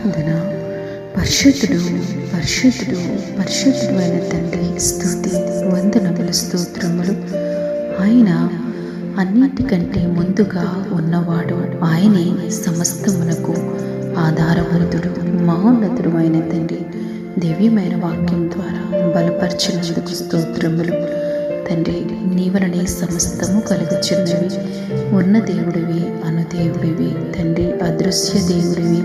ప్రార్థన. పరిశుద్ధుడు పరిశుద్ధుడు పరిశుద్ధుడు అయిన తండ్రి, స్తుతి వందనములు స్తోత్రములు. ఆయన అన్నిటికంటే ముందుగా ఉన్నవాడు, ఆయనే సమస్తమునకు ఆధారవంతుడు, మహోన్నతుడు అయిన తండ్రి. దివ్యమైన వాక్యం ద్వారా బలపరిచినందుకు స్తోత్రములు తండ్రి. నీ వలనే సమస్తము కలుగుచున్నవి. ఉన్న దేవుడివి, అనుదేవుడివి తండ్రి, అదృశ్య దేవుడివి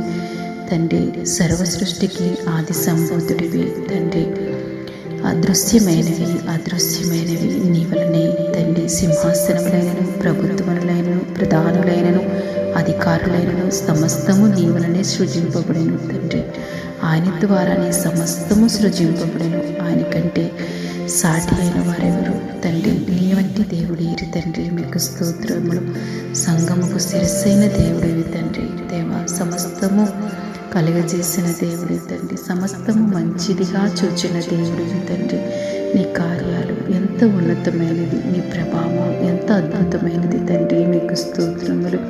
తండ్రి, సర్వ సృష్టికి ఆది సంభూతుడివి తండ్రి. అదృశ్యమైనవి నీ వలనే తండ్రి. సింహాసనములైనను, ప్రభుత్వములైనను, ప్రధానులైనను, అధికారులైనను సమస్తము నీ వలనే సృజింపబడిను తండ్రి. ఆయన ద్వారానే సమస్తము సృజింపబడిను. ఆయన కంటే సాటి అయిన వారెవరు తండ్రి? నీ వంటి దేవుడేరి తండ్రి. మీకు స్తోత్రములు. సంఘముకు శిరస్సైన దేవుడివి తండ్రి. దేవా, సమస్తము కలుగజేసిన దేవుడి తండ్రి. సమస్తము మంచిదిగా చూచిన దేవుడివి తండ్రి. నీ కార్యాలు ఎంత ఉన్నతమైనది, నీ ప్రభావం ఎంత అద్భుతమైనది తండ్రి. మీకు స్తోత్రములు.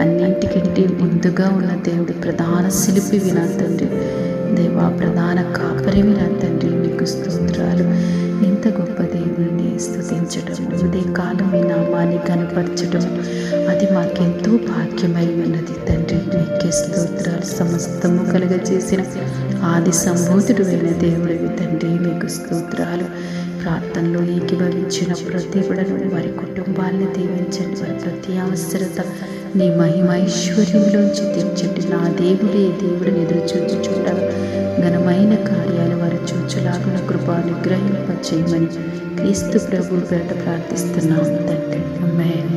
అన్నింటికంటే ముందుగా ఉన్న దేవుడు, ప్రధాన శిల్పివి నా తండ్రి. దేవా, ప్రధాన కాపరివి నా తండ్రి. మీకు స్తోత్రాలు. ఇంత గొప్ప దేవుడిని స్తుతించడం, ఉదయకాలం మీ నామాన్ని కనపరచడం, అది మాకెంతో భాగ్యమై ఉన్నది తండ్రి. నీకే స్తోత్రాలు. సమస్తము కలుగజేసిన ఆది సంభూతుడు అయిన దేవుడివి తండ్రి. మీకు స్తోత్రాలు. ప్రార్థనలో ఏకీభవించిన ప్రతి బిడ్డను, వారి కుటుంబాలను దీవించండి. వారి ప్రతి అవసరత నీ మహిమైశ్వర్యంలోంచి తీర్చండి. నా దేవుడిని ఎదురు చూచుచుండగా ఘనమైన కార్యాలు వారు చూచులాగున కృపానుగ్రహింపచేయమని క్రీస్తు ప్రభు పేరిట ప్రార్థిస్తున్నాము తండ్రి. ఆమేన్.